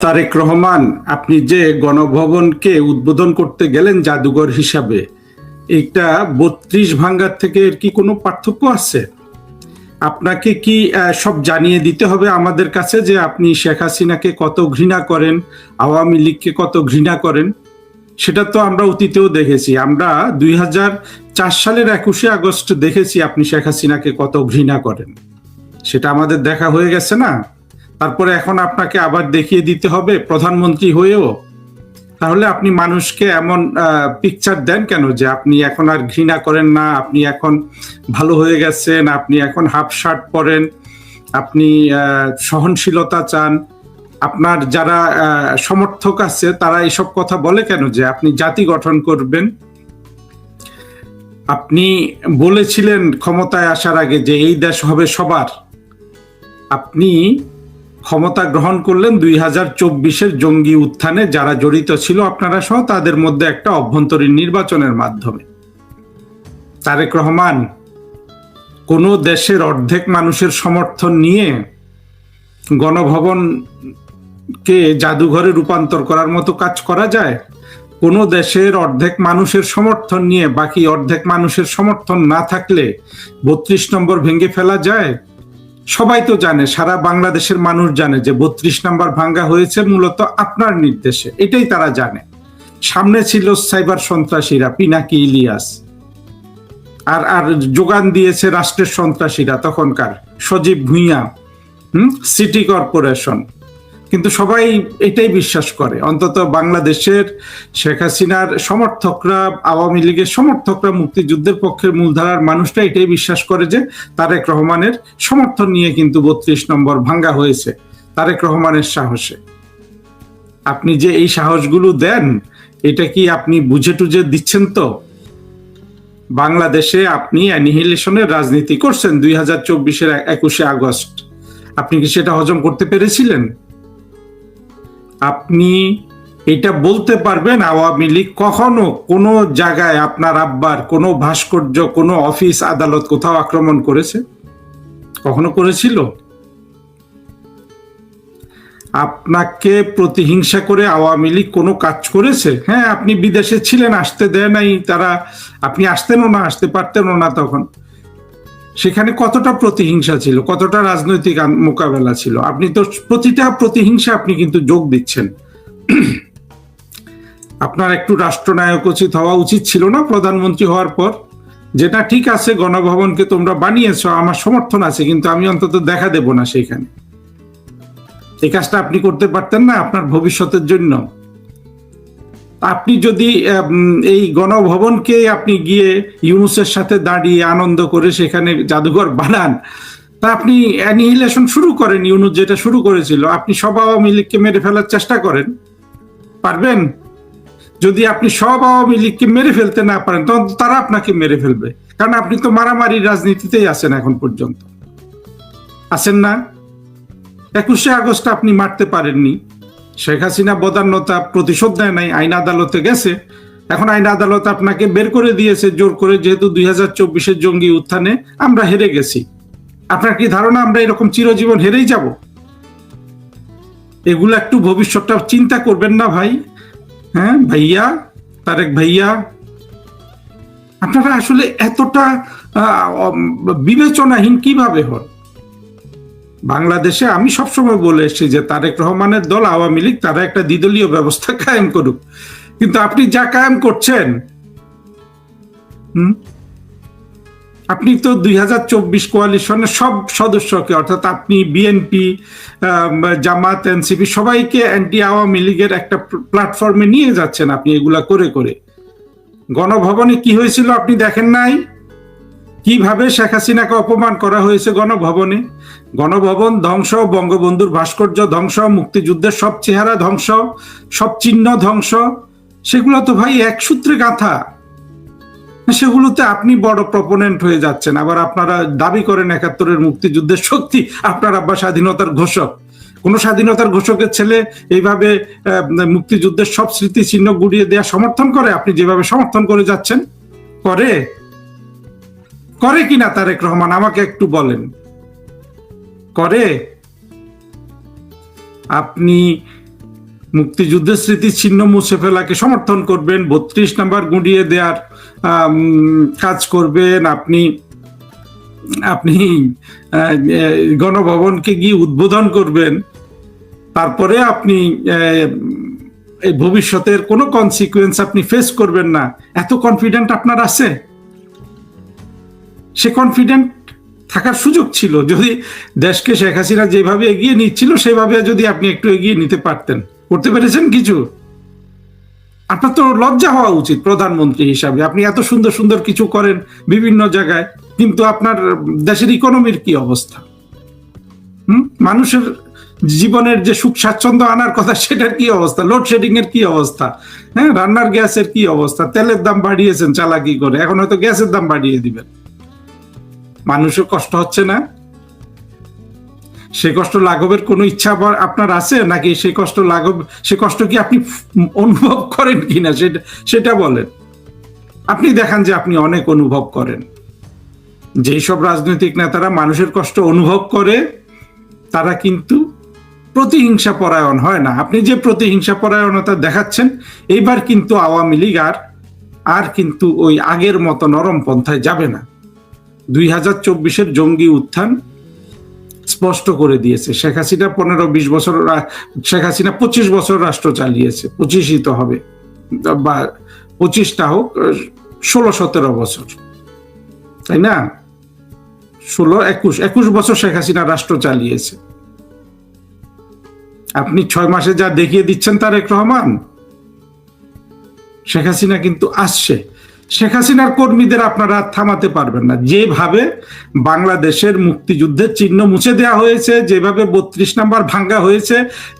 তারেক রহমান, আপনি যে গণভবনকে উদ্বোধন করতে গেলেন জাদুঘর হিসাবে, এটা ৩২ ভাঙ্গার থেকে এর কি কোনো পার্থক্য আছে? আপনাকে কি সব জানিয়ে দিতে হবে আমাদের কাছে যে আপনি শেখ হাসিনাকে কত ঘৃণা করেন, আওয়ামী লীগকে কত ঘৃণা করেন? সেটা তো আমরা অতীতেও দেখেছি। আমরা ২০০৪ সালের ২১শে আগস্ট দেখেছি আপনি শেখ হাসিনাকে কত ঘৃণা করেন। সেটা আমাদের দেখা হয়ে গেছে না? তারপরে এখন আপনাকে আবার দেখিয়ে দিতে হবে প্রধানমন্ত্রী হয়েও? তাহলে আপনি মানুষকে এমন পিকচার দেন কেন যে আপনি এখন আর ঘৃণা করেন না, আপনি এখন ভালো হয়ে গেছেন, আপনি এখন হাফ শার্ট পরেন, আপনি সহনশীলতা চান? আপনার যারা সমর্থক আছে তারা এইসব কথা বলে কেন যে আপনি জাতি গঠন করবেন? আপনি বলেছিলেন ক্ষমতায় আসার আগে যে এই দেশ হবে সবার। আপনি ক্ষমতা গ্রহণ করলেন ২০২৪-এর জঙ্গি উত্থানে যারা জড়িত ছিল আপনারা সহ, তাদের মধ্যে একটা অভ্যন্তরীণ নির্বাচনের মাধ্যমে। তারেক রহমান, কোন দেশের অর্ধেক মানুষের সমর্থন নিয়ে গণভবনকে জাদুঘরে রূপান্তর করার মতো কাজ করা যায়? কোন দেশের অর্ধেক মানুষের সমর্থন নিয়ে বাকি অর্ধেক মানুষের সমর্থন না থাকলে ৩২ নম্বর ভেঙে ফেলা যায়? সবাই তো জানে, সারা বাংলাদেশের মানুষ জানে যে ৩২ নাম্বার ভাঙ্গা হয়েছে মূলত আপনার নির্দেশে, এটাই তারা জানে। সামনে ছিল সাইবার সন্ত্রাসীরা, পিনাকি ইলিয়াস, আর আর যোগান দিয়েছে রাষ্ট্রের সন্ত্রাসীরা তখনকার, সজীব ভুঁইয়া, সিটি কর্পোরেশন। কিন্তু সবাই এটাই বিশ্বাস করে, অন্তত বাংলাদেশের শেখ হাসিনার সমর্থকরা, আওয়ামী লীগের সমর্থকরা, মুক্তিযুদ্ধের পক্ষের মূলধারার মানুষরা এটাই বিশ্বাস করে যে তারেক রহমানের সমর্থন নিয়ে কিন্তু ৩২ নম্বর ভাঙ্গা হয়েছে তারেক রহমানের সাহসে। আপনি যে এই সাহসগুলো দেন, এটা কি আপনি বুঝে টুঝে দিচ্ছেন? তো বাংলাদেশে আপনি অ্যানিহিলেশনের রাজনীতি করছেন ২০২৪-এর ২১শে আগস্ট। আপনি কি সেটা হজম করতে পেরেছিলেন? আপনি এটা বলতে পারবেন আওয়ামী লীগ কখনো কোনো জায়গায় আপনার আব্বার কোনো ভাস্কর্য, কোনো অফিস আদালত কোথাও আক্রমণ করেছে? কখনো করেছিল? আপনাকে প্রতিহিংসা করে আওয়ামী লীগ কোনো কাজ করেছে? হ্যাঁ, আপনি বিদেশে ছিলেন, আসতে দেয় নাই তারা, আপনি আসতেনও না, আসতে পারতেনও না তখন। সেখানে কতটা প্রতিহিংসা ছিল, কতটা রাজনৈতিক মোকাবেলা ছিল? আপনি তো প্রতিটা প্রতিহিংসা আপনি কিন্তু যোগ দিচ্ছেন। আপনার একটু রাষ্ট্রনায়ক উচিত হওয়া উচিত ছিল না প্রধানমন্ত্রী হওয়ার পর? যেটা ঠিক আছে, গণভবনকে তোমরা বানিয়েছ, আমার সমর্থন আছে, কিন্তু আমি অন্তত দেখা দেব না সেইখানে। এই কাজটা আপনি করতে পারতেন না আপনার ভবিষ্যতের জন্য? আপনি যদি এই গণভবনকে আপনি গিয়ে ইউনূসের সাথে দাঁড়িয়ে আনন্দ করে সেখানে জাদুঘর বানান, তা আপনি অ্যানিহিলেশন শুরু করেন, ইউনূস যেটা শুরু করেছিল, আপনি সব আওয়ামী লীগকে মেরে ফেলার চেষ্টা করেন। পারবেন? যদি আপনি সব আওয়ামী লীগকে মেরে ফেলতে না পারেন, তখন তারা আপনাকে মেরে ফেলবে, কারণ আপনি তো মারামারির রাজনীতিতেই আছেন এখন পর্যন্ত, আছেন না? ২১শে আগস্ট আপনি মারতে পারেননি, শেখ হাসিনা বদান্যতা প্রতিশোধ নেয় নাই, আইন আদালতে গেছে, এখন আইন আদালত আপনাকে বের করে দিয়েছে জোর করে, যেহেতু ২০২৪-এর জঙ্গি উত্থানে আমরা হেরে গেছি। আপনার কি ধারণা আমরা এরকম চিরজীবন হেরেই যাব? এগুলো একটু ভবিষ্যৎটা চিন্তা করবেন না ভাই? হ্যাঁ ভাইয়া, তারেক ভাইয়া, আপনারা আসলে এতটা বিবেচনাহীন কিভাবে হন? বাংলাদেশে আমি সবসময় বলে এসেছি যে তারেক রহমানের দল আওয়ামী লীগ তারা একটা দ্বিদলীয় ব্যবস্থা কায়েম করুক, কিন্তু আপনি যা কায়েম করছেন, আপনি তো ২০২৪ কোয়ালিশনের সব সদস্যকে, অর্থাৎ আপনি বিএনপি, জামাত, এনসিপি সবাইকে অ্যান্টি আওয়ামী লীগের একটা প্ল্যাটফর্মে নিয়ে যাচ্ছেন আপনি এগুলা করে করে। গণভবনে কি হয়েছিল আপনি দেখেন নাই? কিভাবে শেখ হাসিনাকে অপমান করা হয়েছে গণভবনে? গণভবন ধ্বংস, বঙ্গবন্ধুর ভাস্কর্য ধ্বংস, মুক্তিযুদ্ধের সব চেহারা ধ্বংস, সব চিহ্ন ধ্বংস। সেগুলো তো ভাই এক সূত্রে গাঁথা। সেগুলোতে আপনি বড় প্রপোনেন্ট হয়ে যাচ্ছেন, আবার আপনারা দাবি করেন ৭১-এর মুক্তিযুদ্ধের শক্তি, আপনার আব্বা স্বাধীনতার ঘোষক। কোন স্বাধীনতার ঘোষকের ছেলে এইভাবে মুক্তিযুদ্ধের সব স্মৃতি চিহ্ন গুড়িয়ে দেওয়া সমর্থন করে? আপনি যেভাবে সমর্থন করে যাচ্ছেন, করে করে কিনা তারেক রহমান আমাকে একটু বলেন, করে? আপনি মুক্তিযুদ্ধের স্মৃতি ছিন্ন মুছে ফেলাকে সমর্থন করবেন, 32 নম্বর গুঁড়িয়ে দেওয়ার কাজ করবেন, আপনি আপনি গণভবনকে গিয়ে উদ্বোধন করবেন, তারপরে আপনি এই ভবিষ্যতের কোনো কনসিকুয়েন্স আপনি ফেস করবেন না, এত কনফিডেন্ট আপনার আছে? সে কনফিডেন্ট থাকার সুযোগ ছিল যদি দেশকে শেখ হাসিনা যেভাবে এগিয়ে নিচ্ছিল সেভাবে যদি আপনি একটু এগিয়ে নিতে পারতেন। করতে পেরেছেন কিছু? আপনার তো লজ্জা হওয়া উচিত প্রধানমন্ত্রী হিসাবে। আপনি এত সুন্দর সুন্দর কিছু করেন বিভিন্ন জায়গায়, কিন্তু আপনার দেশের ইকোনমির কি অবস্থা? মানুষের জীবনের যে সুখ স্বাচ্ছন্দ্য আনার কথা সেটার কি অবস্থা? লোডশেডিং এর কি অবস্থা? হ্যাঁ, রান্নার গ্যাসের কি অবস্থা? তেলের দাম বাড়িয়েছেন চালাকি করে, এখন হয়তো গ্যাসের দাম বাড়িয়ে দিবেন। মানুষের কষ্ট হচ্ছে না? সে কষ্ট লাঘবের কোনো ইচ্ছা আপনার আছে নাকি? সে কষ্ট কি আপনি অনুভব করেন কিনা সেটা বলেন। আপনি দেখান যে আপনি অনেক অনুভব করেন। যেই সব রাজনৈতিক নেতারা মানুষের কষ্ট অনুভব করে তারা কিন্তু প্রতিহিংসা পরায়ণ হয় না। আপনি যে প্রতিহিংসা পরায়ণতা দেখাচ্ছেন, এইবার কিন্তু আওয়ামী লীগ আর কিন্তু ওই আগের মতো নরম পন্থায় যাবে না। 2024-এর জঙ্গি উত্থান স্পষ্ট করে দিয়েছে। শেখ হাসিনা 15-20 বছর, শেখ হাসিনা 25 বছর রাষ্ট্র চালিয়েছে, 25ই তো হবে, বা 25টা হোক, 16-17 বছর, তাই না? 16-21 বছর শেখ হাসিনা রাষ্ট্র চালিয়েছে। আপনি 6 মাসে যা দেখিয়ে দিচ্ছেন তারেক রহমান, শেখ হাসিনা কিন্তু আসছে। শেখ হাসিনার কর্মীদের আপনারা থামাতে পারবেন না। যেভাবে বাংলাদেশের মুক্তিযুদ্ধের চিহ্ন মুছে দেওয়া হয়েছে, যেভাবে 32 নম্বর ভাঙ্গা হয়েছে,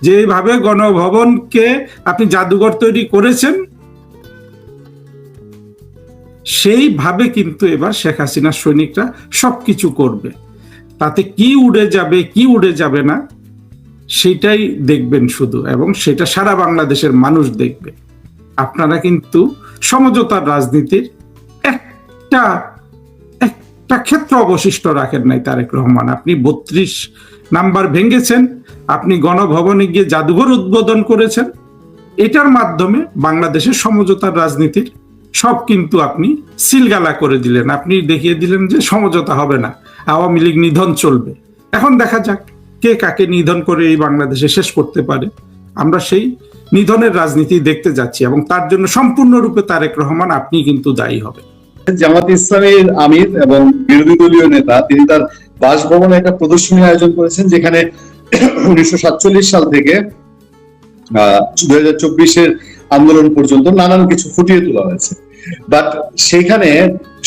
যেভাবে গণভবনকে আপনি জাদুঘর তৈরি করেছেন, সেইভাবে কিন্তু এবার শেখ হাসিনার সৈনিকরা সবকিছু করবে। তাতে কি উড়ে যাবে কি উড়ে যাবে না সেটাই দেখবেন শুধু, এবং সেটা সারা বাংলাদেশের মানুষ দেখবে। আপনারা কিন্তু সমঝোতার রাজনীতির একটা ক্ষেত্র অবশিষ্ট রাখেন নাই তারেক রহমান। আপনি 32 নাম্বার ভেঙেছেন, আপনি গণভবনে গিয়ে জাদুঘর উদ্বোধন করেছেন। এটার মাধ্যমে বাংলাদেশের সমঝোতার রাজনীতির সব কিন্তু আপনি সিলগালা করে দিলেন। আপনি দেখিয়ে দিলেন যে সমঝোতা হবে না, আওয়ামী লীগ নিধন চলবে। এখন দেখা যাক কে কাকে নিধন করে এই বাংলাদেশে শেষ করতে পারে। আমরা সেই নিধনের রাজনীতি দেখতে যাচ্ছি, এবং তার জন্য সম্পূর্ণরূপে তারেক রহমান আপনি কিন্তু দায়ী হবেন। জামাত ইসলামের আমির এবং বিরোধী দলীয় নেতা তিনি তার বাসভবনে একটা প্রদর্শনী আয়োজন করেছেন, যেখানে 1947 সাল থেকে 2024-এর আন্দোলন পর্যন্ত নানান কিছু ফুটিয়ে তোলা হয়েছে। বাট সেখানে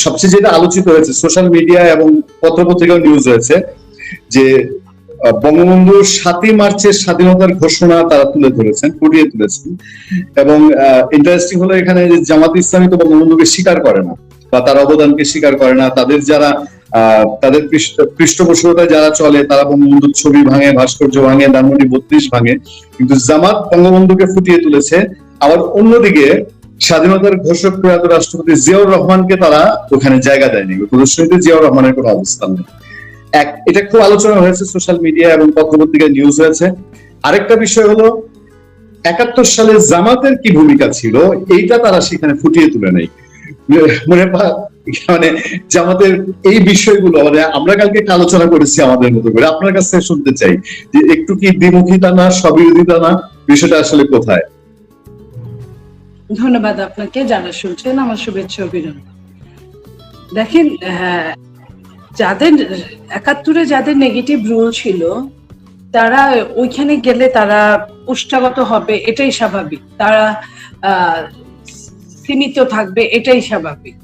সবচেয়ে যেটা আলোচিত হয়েছে, সোশ্যাল মিডিয়া এবং পত্রপত্রিকাও নিউজ হয়েছে, যে বঙ্গবন্ধুর 7ই মার্চের স্বাধীনতার ঘোষণা তারা তুলে ধরেছেন, ফুটিয়ে তুলেছেন। এবং ইন্টারেস্টিং হলো এখানে যে জামাত ইসলামী তো বঙ্গবন্ধুকে স্বীকার করে না, বা তার অবদানকে স্বীকার করে না। তাদের পৃষ্ঠপোষকতায় যারা চলে তারা বঙ্গবন্ধুর ছবি ভাঙে, ভাস্কর্য ভাঙে, ধানমন্ডি 32 ভাঙে। কিন্তু জামাত বঙ্গবন্ধুকে ফুটিয়ে তুলেছে। আবার অন্যদিকে স্বাধীনতার ঘোষক প্রয়াত রাষ্ট্রপতি জিয়াউর রহমানকে তারা ওখানে জায়গা দেয়নি। প্রদর্শনীতে জিয়াউর রহমানের কোনো অবস্থান নেই। এটা খুব আলোচনা হয়েছে সোশ্যাল মিডিয়া এবং পত্রপত্রিকায় নিউজ হয়েছে। আরেকটা বিষয় হলো 71 সালে জামাতের কি ভূমিকা ছিল, এইটা তারা সেখানে ফুটিয়ে তুলে নেই। মানে জামাতের এই বিষয়গুলো আমরা কালকে আলোচনা করেছি আমাদের মতো করে। আপনার কাছ থেকে শুনতে চাই যে একটু কি দ্বিমুখিতা না, স্ববিরোধিতা না, বিষয়টা আসলে কোথায়? ধন্যবাদ আপনাকে, যারা শুনছেন আমার শুভেচ্ছা অভিনন্দন। দেখেন, যাদের 71-এ যাদের নেগেটিভ রুল ছিল তারা ওইখানে গেলে তারা পুষ্টাগত হবে, এটাই স্বাভাবিক। তারা সীমিত থাকবে, এটাই স্বাভাবিক।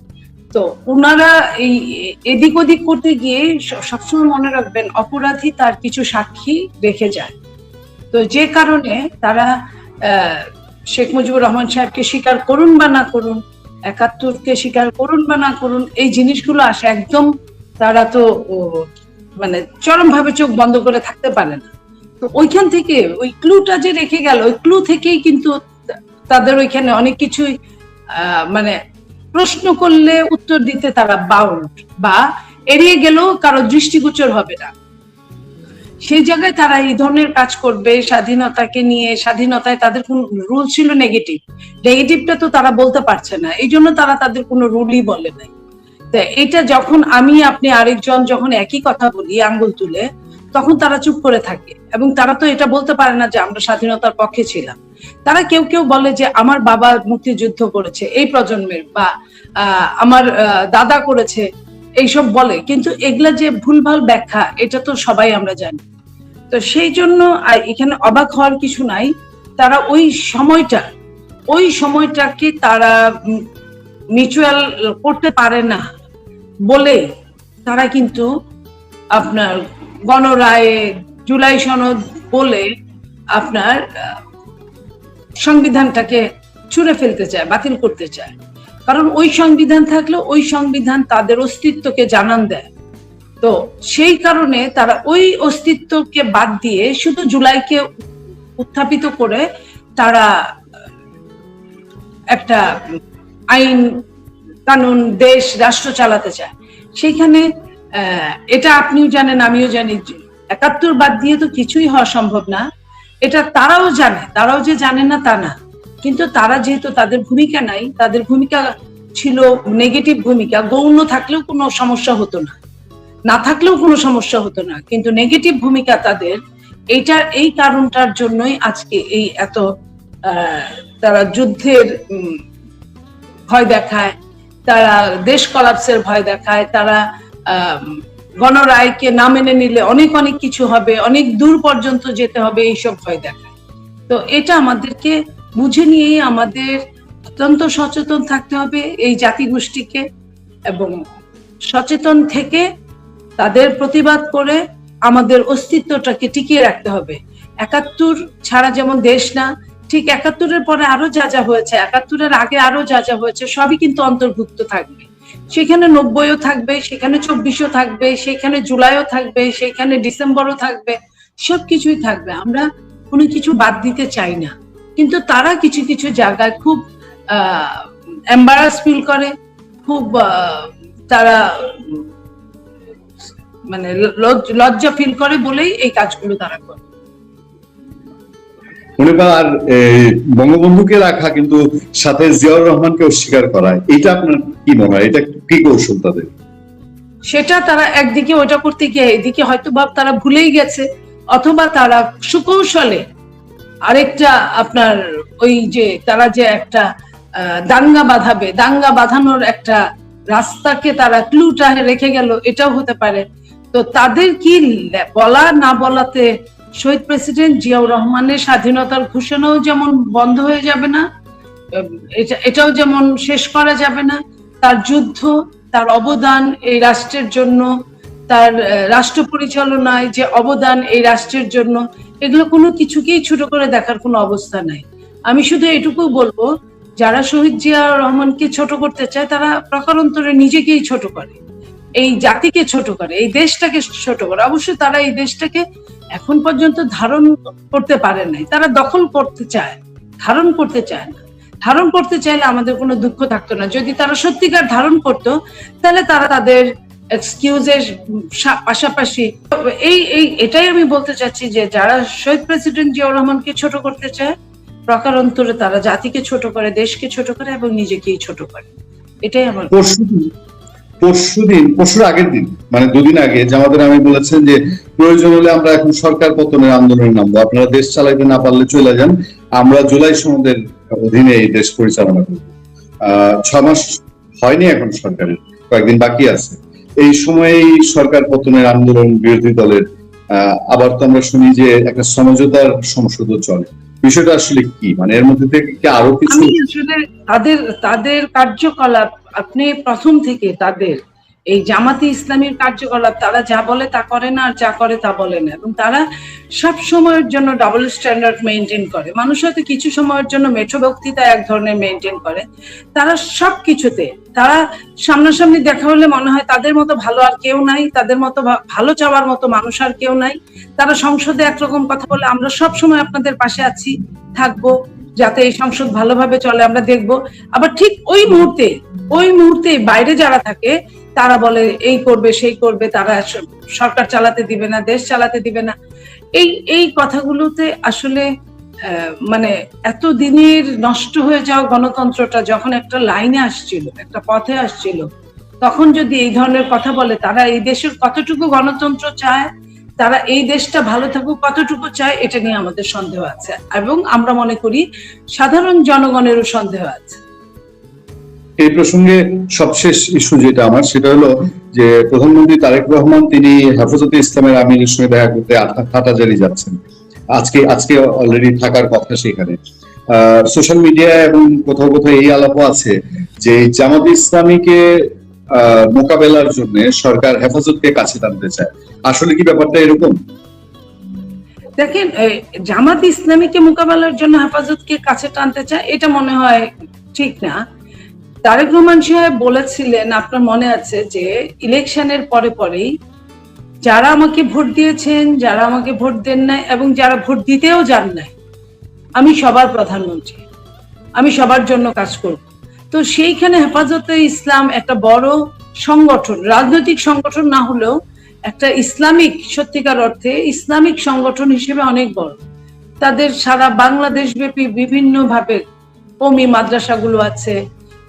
তো ওনারা এই এদিক ওদিক করতে গিয়ে সবসময় মনে রাখবেন অপরাধী তার কিছু সাক্ষী রেখে যায়। তো যে কারণে তারা শেখ মুজিবুর রহমান সাহেবকে স্বীকার করুন বা না করুন, 71-কে স্বীকার করুন বা না করুন, এই জিনিসগুলো আসে একদম, তারা তো মানে চরমভাবে চোখ বন্ধ করে থাকতে পারে না। তো ওইখান থেকে ওই ক্লুটা যে রেখে গেল, ওই ক্লু থেকেই কিন্তু তাদের ওইখানে অনেক কিছুই মানে প্রশ্ন করলে উত্তর দিতে তারা বাউন্ড, বা এড়িয়ে গেলেও কারো দৃষ্টিগোচর হবে না। সেই জায়গায় তারা এই ধরনের কাজ করবে স্বাধীনতাকে নিয়ে। স্বাধীনতায় তাদের কোন রুল ছিল নেগেটিভটা তো তারা বলতে পারছে না, এই জন্য তারা তাদের কোনো রুলই বলে নাই। তো এটা যখন আমি আপনি আরেকজন যখন একই কথা বলি আঙ্গুল তুলে, তখন তারা চুপ করে থাকে। এবং তারা তো এটা বলতে পারে না যে আমরা স্বাধীনতার পক্ষে ছিলাম। তারা কেউ কেউ বলে যে আমার বাবা মুক্তিযুদ্ধ করেছে এই প্রজন্মের, বা আমার দাদা করেছে, এইসব বলে। কিন্তু এগুলা যে ভুলভাল ব্যাখ্যা, এটা তো সবাই আমরা জানি। তো সেই জন্য এখানে অবাক হওয়ার কিছু নাই। তারা ওই সময়টাকে তারা মিউচুয়াল করতে পারে না বলে তারা কিন্তু আপনার গণরায়ে, জুলাই সনদ বলে আপনার সংবিধানটাকে ছুঁড়ে ফেলতে চায়, বাতিল করতে চায়। কারণ ওই সংবিধান থাকলে ওই সংবিধান তাদের অস্তিত্বকে জানান দেয়। তো সেই কারণে তারা ওই অস্তিত্বকে বাদ দিয়ে শুধু জুলাইকে উত্থাপিত করে তারা একটা আইন কানুন, দেশ, রাষ্ট্র চালাতে চায়। সেইখানে এটা আপনিও জানেন, আমিও জানি, ৭১ বাদ দিয়ে তো কিছুই হওয়া সম্ভব না। এটা তারাও জানে, তারাও যে জানে না তা না। কিন্তু তারা যেহেতু তাদের ভূমিকা নাই, তাদের ভূমিকা ছিল নেগেটিভ ভূমিকা, গৌণ থাকলেও কোনো সমস্যা হতো না, না থাকলেও কোনো সমস্যা হতো না, কিন্তু নেগেটিভ ভূমিকা তাদের। এই কারণটার জন্যই আজকে এই এত তারা যুদ্ধের ভয় দেখায়, তারা দেশ কলাপসের ভয় দেখায়, তারা গণরায়কে না মেনে নিলে অনেক অনেক কিছু হবে, অনেক দূর পর্যন্ত যেতে হবে, এইসব ভয় দেখায়। তো এটা আমাদেরকে বুঝে নিয়েই আমাদের অত্যন্ত সচেতন থাকতে হবে এই জাতিগোষ্ঠীকে, এবং সচেতন থেকে তাদের প্রতিবাদ করে আমাদের অস্তিত্বটাকে টিকিয়ে রাখতে হবে। ৭১ ছাড়া যেমন দেশ না, ঠিক ৭১-এর পরে আরো যা যা হয়েছে, ৭১-এর আগে আরো যা যা হয়েছে, সবই কিন্তু অন্তর্ভুক্ত থাকবে। সেখানে ৯০ও থাকবে, সেখানে ২৪ও থাকবে, সেখানে জুলাইও থাকবে, সেখানে ডিসেম্বরও থাকবে, সবকিছুই থাকবে। আমরা কোনো কিছু বাদ দিতে চাই না। কিন্তু তারা কিছু কিছু জায়গায় খুব এম্বারাস ফিল করে, খুব তারা মানে লজ্জা ফিল করে বলেই এই কাজগুলো তারা করে। আর বঙ্গবন্ধুকে রাখা কিন্তু সাথে জিয়াউর রহমানকে অস্বীকার করা, এটা আপনার কি মনে হয়? এটা কি কৌশল তাদের? সেটা তারা একদিকে ওইটা করতে গিয়ে এদিকে হয়তো তারা ভুলেই গেছে, অথবা তারা সুকৌশলে আরেকটা আপনার ওই যে তারা যে একটা দাঙ্গা বাঁধাবে, দাঙ্গা বাঁধানোর একটা রাস্তাকে তারা ক্লুটা রেখে গেল, এটাও হতে পারে। তো তাদের কি বলা না বলাতে শহীদ প্রেসিডেন্ট জিয়াউর রহমানের স্বাধীনতার ঘোষণাও যেমন বন্ধ হয়ে যাবে না, এটাও যেমন শেষ করা যাবে না। তার যুদ্ধ, তার অবদান এই রাষ্ট্রের জন্য, তার রাষ্ট্র পরিচালনায় যে অবদান এই রাষ্ট্রের জন্য, এগুলো কোনো কিছুকেই ছোট করে দেখার কোনো অবস্থা নাই। আমি শুধু এটুকু বলবো, যারা শহীদ জিয়াউর রহমানকে ছোট করতে চায় তারা প্রকারান্তরে নিজেকেই ছোট করে, এই জাতিকে ছোট করে, এই দেশটাকে ছোট করে। অবশ্যই তারা এই দেশটাকে এখন পর্যন্ত ধারণ করতে পারে নাই, তারা দখল করতে চায়, ধারণ করতে চায় না। ধারণ করতে চাইলে আমাদের কোনো দুঃখ থাকতো না। যদি তারা সত্যিকার ধারণ করতো, তাহলে তারা তাদের এক্সকিউজের পাশাপাশি এটাই আমি বলতে চাচ্ছি যে যারা শহীদ প্রেসিডেন্ট জিয়াউর রহমানকে ছোট করতে চায়, প্রকারান্তরে তারা জাতিকে ছোট করে, দেশকে ছোট করে এবং নিজেকেই ছোট করে। এটাই আমার। পরশুর আগের দিন, মানে দুদিন আগে জামাতের আমি বলেছেন যে প্রয়োজন হলে আমরা এখন সরকার পতনের আন্দোলনে নামবো, আপনারা দেশ চালাইতে না পারলে চলে যান, আমরা জুলাই সনদের অধীনে এই দেশ পরিচালনা করবো। ৬ মাস হয়নি এখন সরকারের, কয়েকদিন বাকি আছে। এই সময়েই সরকার পতনের আন্দোলন বিরোধী দলের, আবার তো আমরা শুনি যে একটা সমঝোতার সংসদও চলে। বিষয়টা আসলে কি, মানে এর মধ্যে থেকে কি আরো কিছু? তাদের কার্যকলাপ, আপনি প্রথম থেকে তাদের এই জামাতে ইসলামীর কার্যকলাপ, তারা যা বলে তা করে না, আর যা করে তা বলে না, এবং তারা সব সময়ের জন্য ডাবল স্ট্যান্ডার্ড মেনটেন করে। মানুষ হয়তো কিছু সময়ের জন্য মেঠো বক্তৃতা এক ধরনের মেনটেন করে, তারা সবকিছুতে, তারা সামনাসামনি দেখা হলে মনে হয় তাদের মতো ভালো আর কেউ নাই, তাদের মতো ভালো চাওয়ার মতো মানুষ আর কেউ নাই। তারা সংসদে একরকম কথা বলে, আমরা সব সময় আপনাদের পাশে আছি, থাকবো, যাতে এই সংসদ ভালোভাবে চলে আমরা দেখবো। আবার ঠিক ওই মুহূর্তে বাইরে যারা থাকে তারা বলে এই করবে সেই করবে, তারা সরকার চালাতে দিবে না, দেশ চালাতে দিবে না। এই কথাগুলোতে আসলে মানে এত দিনের নষ্ট হয়ে যাওয়া গণতন্ত্রটা যখন একটা লাইনে আসছিল, একটা পথে আসছিল, তখন যদি এই ধরনের কথা বলে, তারা এই দেশের কতটুকু গণতন্ত্র চায়, তারা এই দেশটা ভালো থাকুক কতটুকু চায়, এটা নিয়ে আমাদের সন্দেহ আছে, এবং আমরা মনে করি সাধারণ জনগণেরও সন্দেহ আছে। এই প্রসঙ্গে সবশেষ ইস্যু যেটা আমার, সেটা হলো যে প্রধানমন্ত্রী তারেক রহমান তিনি হেফাজতে ইসলামের আমিরের সঙ্গে দেখা করতে হাটাজারি যাচ্ছেন, আজকে অলরেডি থাকার কথা সেখানে। সোশ্যাল মিডিয়া এবং কোথাও কোথাও এই আলাপও আছে যে জামাত ইসলামীকে মোকাবেলার জন্য সরকার হেফাজতকে কাছে টানতে চায়। আসলে কি ব্যাপারটা এরকম? দেখেন, জামাত ইসলামীকে মোকাবেলার জন্য হেফাজতকে কাছে টানতে চায়, এটা মনে হয় ঠিক না। তারেক রহমান সাহেব বলেছিলেন, আপনার মনে আছে, যে ইলেকশনের পরেই যারা আমাকে ভোট দিয়েছেন, যারা আমাকে ভোট দেন নাই, এবং যারা ভোট দিতেও যান নাই, আমি সবার প্রধানমন্ত্রী, আমি সবার জন্য কাজ করব। তো সেইখানে হেফাজতে ইসলাম একটা বড় সংগঠন, রাজনৈতিক সংগঠন না হলেও একটা ইসলামিক, সত্যিকার অর্থে ইসলামিক সংগঠন হিসেবে অনেক বড়। তাদের সারা বাংলাদেশ ব্যাপী বিভিন্ন ভাবে কওমি মাদ্রাসাগুলো আছে,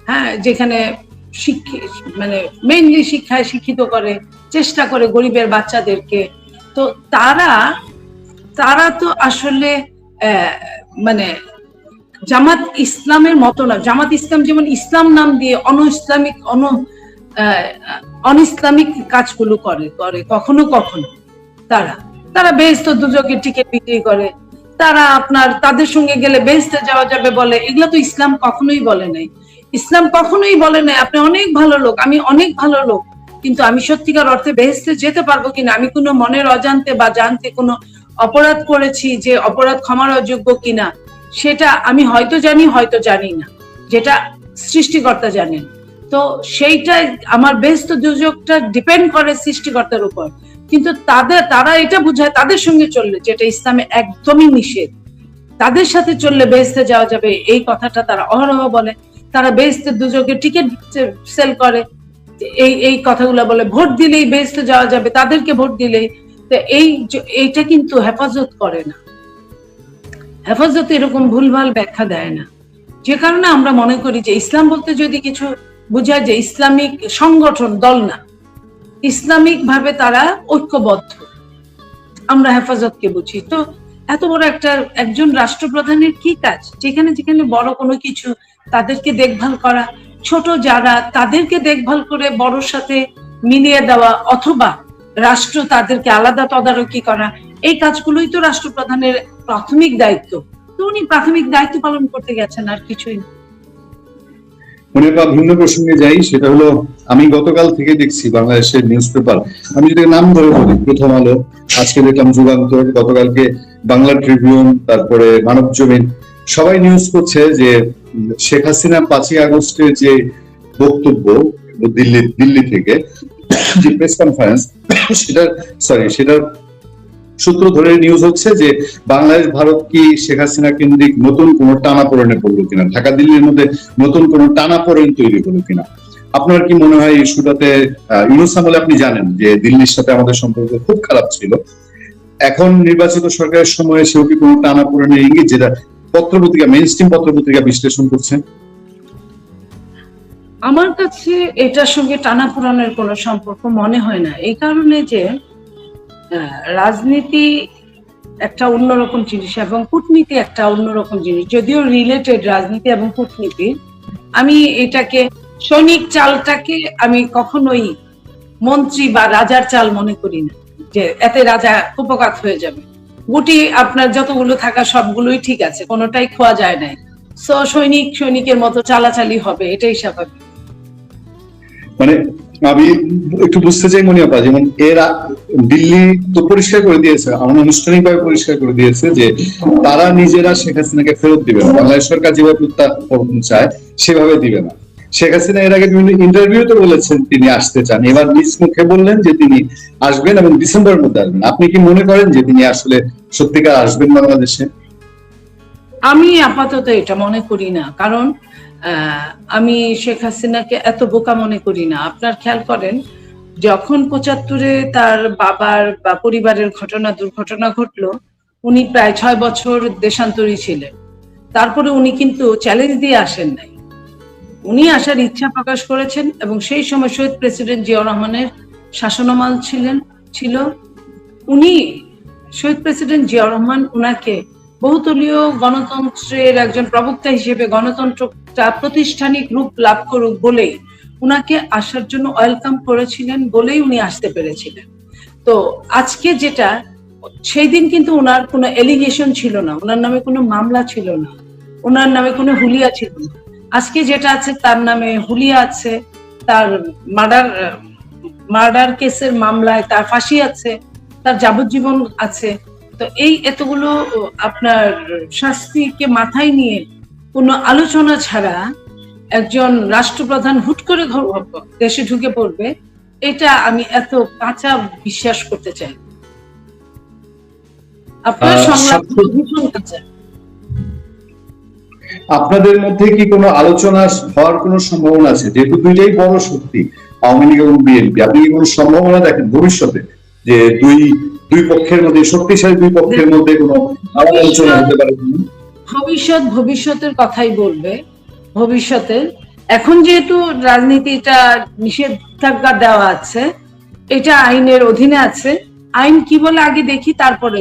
হ্যাঁ, যেখানে মানে মেইনলি শিক্ষায় শিক্ষিত করে, চেষ্টা করে গরিবের বাচ্চাদেরকে। তো তারা তো আসলে মানে জামাত ইসলামের মতো না। জামাত ইসলাম যেমন ইসলাম নাম দিয়ে অনইসলামিক কাজগুলো করে কখনো কখনো, তারা বেহেশত দুজকের টিকিট বিক্রি করে, তারা তাদের সঙ্গে গেলে বেহেশতে যাওয়া যাবে বলে। এগুলো তো ইসলাম কখনোই বলে নাই। ইসলাম কখনোই বলে নাই আপনি অনেক ভালো লোক, আমি অনেক ভালো লোক, কিন্তু আমি সত্যিকার অর্থে বেহেশতে যেতে পারবো কিনা, আমি কোনো মনের অজান্তে বা জানতে কোনো অপরাধ করেছি যে অপরাধ ক্ষমার অযোগ্য কিনা, সেটা আমি হয়তো জানি, হয়তো জানি না, যেটা সৃষ্টিকর্তা জানেন। তো সেইটাই আমার বেহেশত দুজকটা ডিপেন্ড করে সৃষ্টিকর্তার উপর। কিন্তু তারা এটা বুঝায় তাদের সঙ্গে চললে, যেটা ইসলামে একদমই নিষেধ, তাদের সাথে চললে বেহেশতে যাওয়া যাবে, এই কথাটা তারা অহরহ বলে। তারা বেহেশতের দুজকের টিকিট সেল করে, এই কথাগুলো বলে, ভোট দিলেই বেহেশতে যাওয়া যাবে, তাদেরকে ভোট দিলেই। তো এইটা কিন্তু হেফাজত করে না, হেফাজত এরকম ভুলভাল ব্যাখ্যা দেয় না। যে কারণে আমরা মনে করি যে ইসলাম বলতে যদি কিছু বোঝায়, যে ইসলামিক সংগঠন, দল না, ইসলামিক ভাবে তারা ঐক্যবদ্ধ, আমরা হেফাজতকে বুঝি। তো এত বড় একজন রাষ্ট্রপ্রধানের কি কাজ, যেখানে বড় কোনো কিছু তাদেরকে দেখভাল করা, ছোট যারা তাদেরকে দেখভাল করে বড়র সাথে মিলিয়ে দেওয়া, অথবা রাষ্ট্র তাদেরকে আলাদা তদারকি করা, এই কাজগুলোই তো রাষ্ট্রপ্রধানের প্রাথমিক দায়িত্ব। তো উনি প্রাথমিক দায়িত্ব পালন করতে গেছেন, আর কিছুই না। ভিন্ন প্রসঙ্গে যাই, সেটা হলো আমি গতকাল থেকে দেখছি বাংলাদেশের নিউজ পেপার, আমি যদি নাম ধরে বলি, প্রথম আলো, আজকে দেখলাম যুগান্তর, গতকালকে বাংলা ট্রিবিউন, তারপরে মানব জমিন, সবাই নিউজ করছে যে শেখ হাসিনা 5ই আগস্টের যে বক্তব্য দিল্লি থেকে যে প্রেস কনফারেন্স, সেটার সূত্র ধরে নিউজ হচ্ছে যে বাংলাদেশ ভারত কি শেখ হাসিনা কেন্দ্রিক নতুন কোন টানাপোড়েনে পড়লো কিনা, ঢাকা দিল্লির মধ্যে নতুন কোন টানাপোড়েন তৈরি হলো কিনা। আপনার কি মনে হয় ইস্যুটাতে? ইউনূস আমলে আপনি জানেন যে দিল্লির সাথে আমাদের সম্পর্ক খুব খারাপ ছিল, এখন নির্বাচিত সরকারের সময়ে সেও কি কোন টানাপোড়েনের ইঙ্গিত, যেটা পত্রপত্রিকা, মেইনস্ট্রিম পত্রপত্রিকা বিশ্লেষণ করছে? আমার কাছে এটার সঙ্গে টানাপোড়েনের কোনো সম্পর্ক মনে হয় না। এই কারণে যে রাজনীতি একটা অন্যরকম জিনিস এবং কূটনীতি একটা অন্যরকম জিনিস, যদিও রিলেটেড রাজনীতি এবং কূটনীতি। আমি এটাকে সৈনিক চালটাকে আমি কখনোই মন্ত্রী বা রাজার চাল মনে করি না, যে এতে রাজা উপকাত হয়ে যাবে। গুটি আপনার যতগুলো থাকা সবগুলোই ঠিক আছে, কোনোটাই খোয়া যায় নাই। সো সৈনিকের মতো চালাচালি হবে, এটাই স্বাভাবিক। মানে আমি একটু বুঝতে চাই মনিয়াপা, যেমন এরা দিল্লি তো পরিষ্কার করে দিয়েছে, আনুষ্ঠানিকভাবে পরিষ্কার করে দিয়েছে যে তারা নিজেরা শেখ হাসিনাকে ফেরত দিবে না, বাংলাদেশ সরকার যেভাবে প্রত্যার্পণ চায় সেভাবে দিবে না। শেখ হাসিনা এর আগে বিভিন্ন ইন্টারভিউতে বলেছেন তিনি আসতে চান, এবার নিজ মুখে বললেন যে তিনি আসবেন এবং ডিসেম্বরের মধ্যে আসবেন। আপনি কি মনে করেন যে তিনি আসলে সত্যিকার আসবেন বাংলাদেশে? আমি আপাতত এটা মনে করি না, কারণ আমি শেখ হাসিনাকে এত বোকা মনে করি না। আপনার খেয়াল করেন, যখন ৭৫-এ তার বাবার বা পরিবারের দুর্ঘটনা ঘটলো, উনি প্রায় ৬ বছর দেশান্তরী ছিলেন। তারপরে উনি কিন্তু চ্যালেঞ্জ দিয়ে আসেন নাই, উনি আসার ইচ্ছা প্রকাশ করেছেন, এবং সেই সময় শহীদ প্রেসিডেন্ট জিয়াউর রহমানের শাসনামল ছিল। উনি শহীদ প্রেসিডেন্ট জিয়াউর রহমান উনাকে বহুদলীয় গণতন্ত্রের একজন প্রবক্তা হিসেবে গণতন্ত্রটা প্রাতিষ্ঠানিক রূপ লাভ করুক বলেই উনাকে আসার জন্য ওয়েলকাম করেছিলেন, বলেই উনি আসতে পেরেছিলেন। তো আজকে যেটা, সেই দিন কিন্তু ওনার কোনো এলিগেশন ছিল না, ওনার নামে কোনো মামলা ছিল না, ওনার নামে কোনো হুলিয়া ছিল না। আজকে যেটা আছে, তার নামে হুলিয়া আছে, তার মার্ডার কেসের মামলায় তার ফাঁসি আছে, তার যাবজ্জীবন আছে। তো এই এতগুলো আপনার শাস্তিকে মাথায় নিয়ে কোনো আলোচনা ছাড়া একজন রাষ্ট্রপ্রধান হুট করে দেশে ঢুকে পড়বে, এটা আমি এত কাঁচা বিশ্বাস করতে চাই। আপনার সংলাপ ভীষণ কাঁচা। আপনাদের মধ্যে কি কোনো আলোচনা হওয়ার কোনো সম্ভাবনা আছে, যেহেতু দুইটাই বড় শক্তি, আওয়ামী লীগ এবং বিএনপি, আপনি কি কোনো সম্ভাবনা দেখেন ভবিষ্যতে যে দুই পক্ষের মধ্যে, শক্তিশালী দুই পক্ষের মধ্যে কোনো আলোচনা হতে পারে? ভবিষ্যতের কথাই বলবে। ভবিষ্যতের, এখন যেহেতু রাজনীতিটা নিষেধাজ্ঞা দেওয়া আছে, এটা আইনের অধীনে আছে, আইন কি বলে আগে দেখি, তারপরে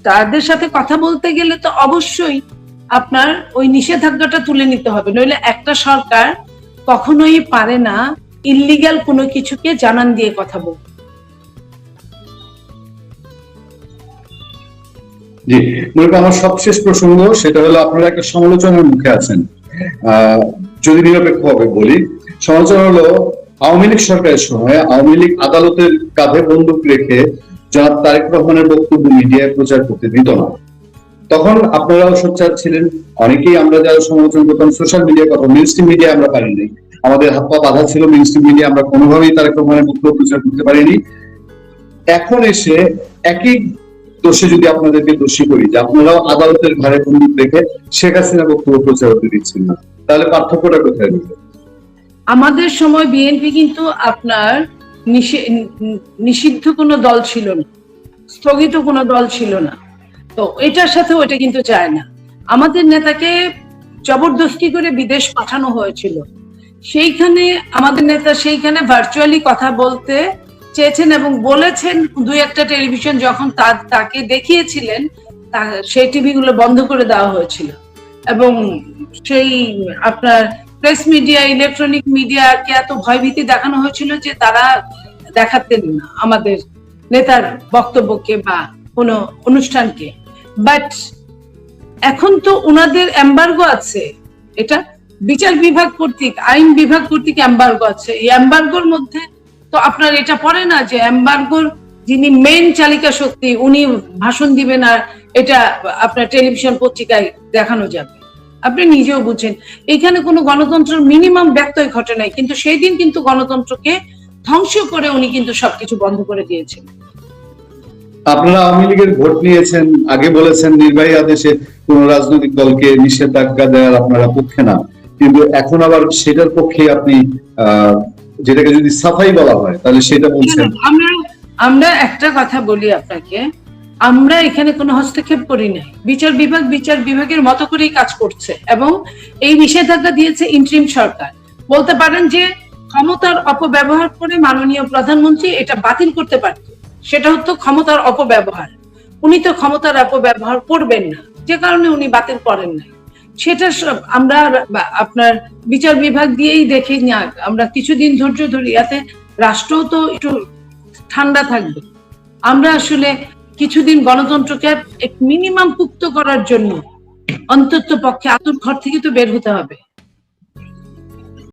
তাদের সাথে কথা বলতে গেলে তো অবশ্যই আপনার ওই নিষেধাজ্ঞাটা তুলে নিতে হবে, নইলে একটা সরকার কখনোই পারে না ইল্লিগ্যাল কোনো কিছুকে জানান দিয়ে কথা বলতে। জি, আমার সবশেষ প্রসঙ্গ সেটা হলো, আপনারা একটা সমালোচনার মুখে আছেন, যদি নিরপেক্ষভাবে বলি, সমালোচনা হলো আওয়ামী লীগ সরকারের সময় আওয়ামী লীগ আদালতের কাঁধে বন্দুক রেখে জনাব তারেক রহমানের বক্তব্য মিডিয়ায় প্রচার করতে দিত না। তখন আপনারাও সোচ্চার ছিলেন, অনেকেই আমরা যারা সমালোচনা করতাম সোশ্যাল মিডিয়ার কথা, মেইন স্ট্রিম মিডিয়া আমরা পারিনি, আমাদের হাত পা বাধা ছিল, মেইন স্ট্রিম মিডিয়া আমরা কোনোভাবেই তারেক রহমানের বক্তব্য প্রচার করতে পারিনি। এখন এসে একই দোষে যদি আপনাদেরকে দোষী করি যে আপনারাও আদালতের ঘাড়ে বন্দুক রেখে শেখ হাসিনা বক্তব্য প্রচার করতে দিচ্ছেন না, তাহলে পার্থক্যটা কোথায় রয়েছে? আমাদের সময় বিএনপি কিন্তু আপনার নিষিদ্ধ কোনো দল ছিল না, স্থগিত কোনো দল ছিল না, তো এটার সাথে ওটা কিন্তু যায় না। আমাদের নেতাকে জবরদস্তি করে বিদেশ পাঠানো হয়েছিল, সেইখানে আমাদের নেতা সেইখানে ভার্চুয়ালি কথা বলতে চেয়েছেন এবং বলেছেন। দুই একটা টেলিভিশন যখন তাকে দেখিয়েছিলেন, সেই টিভি গুলো বন্ধ করে দেওয়া হয়েছিল, এবং সেই আপনার প্রেস মিডিয়া, ইলেকট্রনিক মিডিয়াকে এত ভয়ভীতি দেখানো হয়েছিল যে তারা দেখাতেন না আমাদের নেতার বক্তব্যকে বা কোনো অনুষ্ঠানকে। বাট এখন তো ওনাদের এম্বার্গো আছে, এটা বিচার বিভাগ কর্তৃক, আইন বিভাগ কর্তৃক এম্বার্গো আছে। এই এম্বার্গোর মধ্যে তো আপনার এটা পড়ে না যে এম্বার্গোর যিনি মেইন চালিকা শক্তি উনি ভাষণ দিবেন আর এটা আপনার টেলিভিশন পত্রিকায় দেখানো যাবে। আপনি নিজেও বুঝছেন এখানে কোনো গণতন্ত্রের মিনিমাম ব্যত্যয় ঘটে নাই, কিন্তু সেই দিন কিন্তু গণতন্ত্রকে ধ্বংস করে উনি কিন্তু সবকিছু বন্ধ করে দিয়েছেন। আপনারা আওয়ামী লীগের ভোট নিয়েছেন, আগে বলেছেন নির্বাহী আদেশে কোন রাজনৈতিক দলকে নিষেধাজ্ঞা দেওয়ার আপনারা পক্ষে না, কিন্তু এখন আবার সেটার পক্ষে আপনি যেটাকে যদি সাফাই বলা হয় তাহলে সেটা বলছেন। আমরা একটা কথা বলি আপনাকে, আমরা এখানে কোনো হস্তক্ষেপ করি নাই, বিচার বিভাগের মতো করেই কাজ করছে, এবং এই নিষেধাজ্ঞা দিয়েছে ইন্টারিম সরকার। বলতে পারেন যে ক্ষমতার অপব্যবহার করে মাননীয় প্রধানমন্ত্রী এটা বাতিল করতে পারত, সেটা হতো ক্ষমতার অপব্যবহার। উনি তো ক্ষমতার অপব্যবহার করবেন না, যে কারণে উনি বাতিল করেন নাই। সেটা আমরা আপনার বিচার বিভাগ দিয়েই দেখে না, আমরা কিছুদিন ধৈর্য ধরি, এতে রাষ্ট্র তো একটু ঠান্ডা থাকবে। আমরা আসলে কিছুদিন গণতন্ত্রকে এক মিনিমাম পুক্ত করার জন্য অন্তত পক্ষে আতুর ঘর থেকে তো বের হতে হবে।